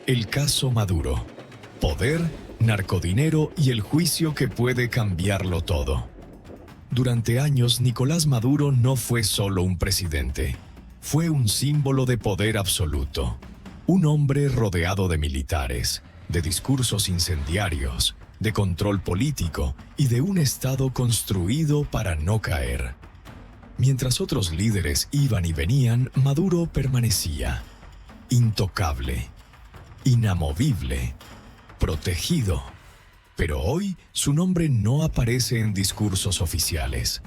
El caso Maduro. Poder, narcodinero y el juicio que puede cambiarlo todo. Durante años, Nicolás Maduro no fue solo un presidente. Fue un símbolo de poder absoluto. Un hombre rodeado de militares, de discursos incendiarios, de control político y de un Estado construido para no caer. Mientras otros líderes iban y venían, Maduro permanecía. Intocable, inamovible, protegido. Pero hoy su nombre no aparece en discursos oficiales.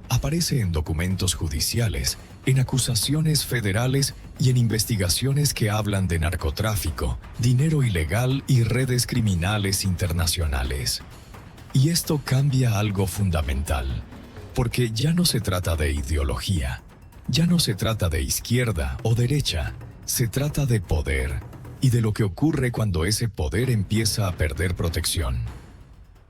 Aparece en documentos judiciales, en acusaciones federales y en investigaciones que hablan de narcotráfico, dinero ilegal y redes criminales internacionales. Y esto cambia algo fundamental, porque ya no se trata de ideología, ya no se trata de izquierda o derecha, se trata de poder y de lo que ocurre cuando ese poder empieza a perder protección.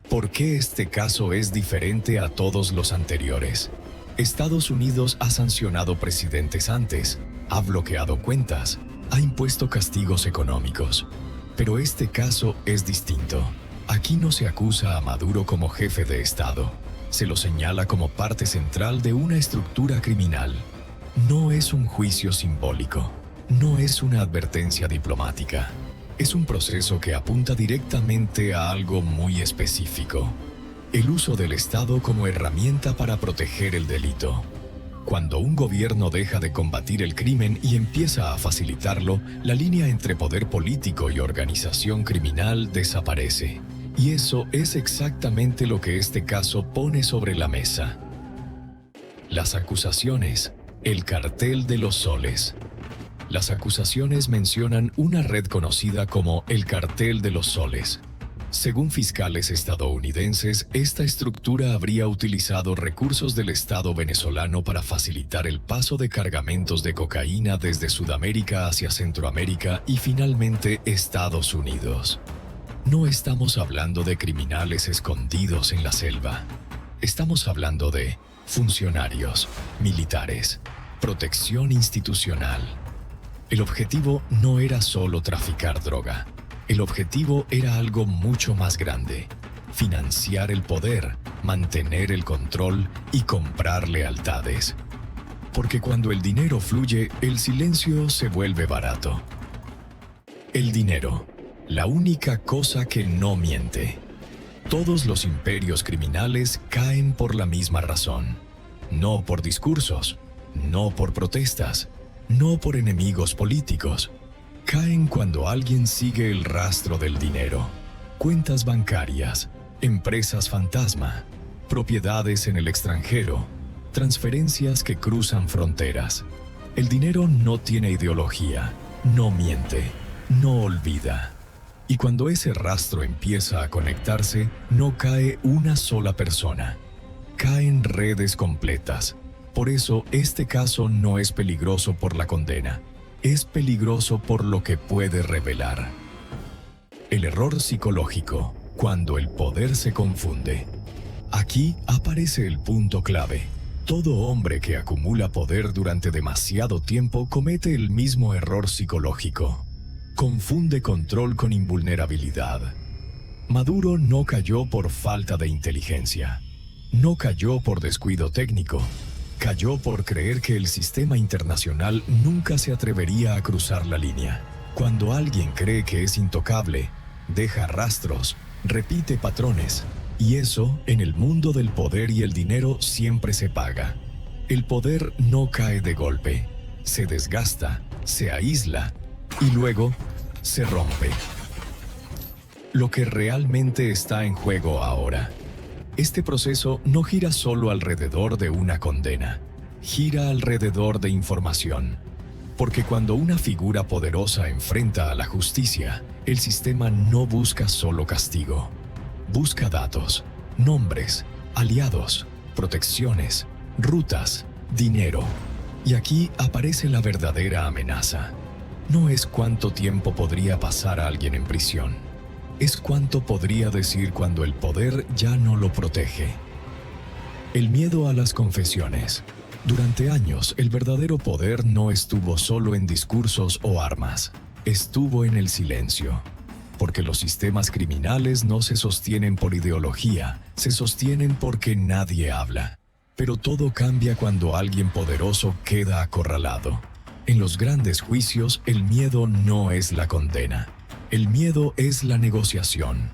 ¿Por qué este caso es diferente a todos los anteriores? Estados Unidos ha sancionado presidentes antes, ha bloqueado cuentas, ha impuesto castigos económicos. Pero este caso es distinto. Aquí no se acusa a Maduro como jefe de Estado. Se lo señala como parte central de una estructura criminal. No es un juicio simbólico. No es una advertencia diplomática. Es un proceso que apunta directamente a algo muy específico. El uso del Estado como herramienta para proteger el delito. Cuando un gobierno deja de combatir el crimen y empieza a facilitarlo, la línea entre poder político y organización criminal desaparece. Y eso es exactamente lo que este caso pone sobre la mesa. Las acusaciones, el cartel de los soles. Las acusaciones mencionan una red conocida como el cartel de los soles. Según fiscales estadounidenses, esta estructura habría utilizado recursos del Estado venezolano para facilitar el paso de cargamentos de cocaína desde Sudamérica hacia Centroamérica y finalmente Estados Unidos. No estamos hablando de criminales escondidos en la selva. Estamos hablando de funcionarios, militares, protección institucional. El objetivo no era solo traficar droga. El objetivo era algo mucho más grande: financiar el poder, mantener el control y comprar lealtades. Porque cuando el dinero fluye, el silencio se vuelve barato. El dinero, la única cosa que no miente. Todos los imperios criminales caen por la misma razón. No por discursos, no por protestas, no por enemigos políticos. Caen cuando alguien sigue el rastro del dinero. Cuentas bancarias, empresas fantasma, propiedades en el extranjero, transferencias que cruzan fronteras. El dinero no tiene ideología, no miente, no olvida. Y cuando ese rastro empieza a conectarse, no cae una sola persona. Caen redes completas. Por eso, este caso no es peligroso por la condena. Es peligroso por lo que puede revelar. El error psicológico, cuando el poder se confunde. Aquí aparece el punto clave. Todo hombre que acumula poder durante demasiado tiempo comete el mismo error psicológico. Confunde control con invulnerabilidad. Maduro no cayó por falta de inteligencia. No cayó por descuido técnico. Cayó por creer que el sistema internacional nunca se atrevería a cruzar la línea. Cuando alguien cree que es intocable, deja rastros, repite patrones. Y eso, en el mundo del poder y el dinero, siempre se paga. El poder no cae de golpe. Se desgasta, se aísla y luego se rompe. Lo que realmente está en juego ahora. Este proceso no gira solo alrededor de una condena, gira alrededor de información. Porque cuando una figura poderosa enfrenta a la justicia, el sistema no busca solo castigo. Busca datos, nombres, aliados, protecciones, rutas, dinero. Y aquí aparece la verdadera amenaza. No es cuánto tiempo podría pasar a alguien en prisión. Es cuánto podría decir cuando el poder ya no lo protege. El miedo a las confesiones. Durante años, el verdadero poder no estuvo solo en discursos o armas. estuvo en el silencio, porque los sistemas criminales no se sostienen por ideología, se sostienen porque nadie habla. Pero todo cambia cuando alguien poderoso queda acorralado. En los grandes juicios, el miedo no es la condena. El miedo es la negociación.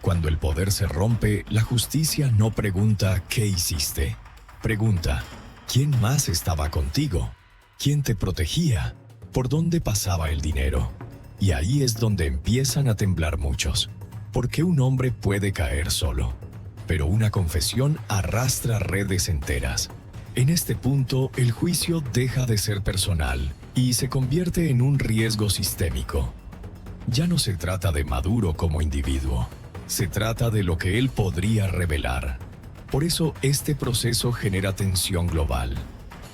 Cuando el poder se rompe, la justicia no pregunta ¿qué hiciste? Pregunta ¿quién más estaba contigo? ¿Quién te protegía? ¿Por dónde pasaba el dinero? Y ahí es donde empiezan a temblar muchos. Porque un hombre puede caer solo, pero una confesión arrastra redes enteras. En este punto, el juicio deja de ser personal y se convierte en un riesgo sistémico. Ya no se trata de Maduro como individuo, se trata de lo que él podría revelar. Por eso este proceso genera tensión global.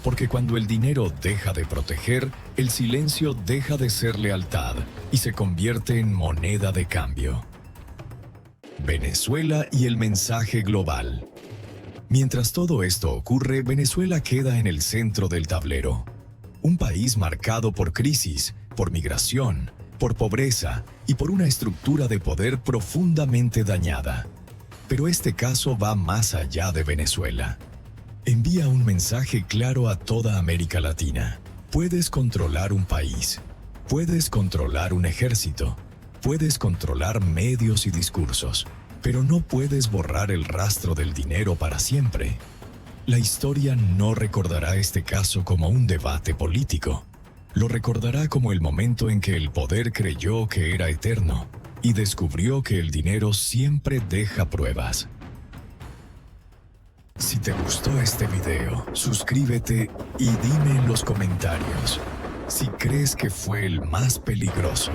Porque cuando el dinero deja de proteger, el silencio deja de ser lealtad y se convierte en moneda de cambio. Venezuela y el mensaje global. Mientras todo esto ocurre, Venezuela queda en el centro del tablero. Un país marcado por crisis, por migración, por pobreza y por una estructura de poder profundamente dañada. Pero este caso va más allá de Venezuela. Envía un mensaje claro a toda América Latina. Puedes controlar un país, puedes controlar un ejército, puedes controlar medios y discursos, pero no puedes borrar el rastro del dinero para siempre. La historia no recordará este caso como un debate político. Lo recordará como el momento en que el poder creyó que era eterno y descubrió que el dinero siempre deja pruebas. Si te gustó este video, suscríbete y dime en los comentarios si crees que fue el más peligroso.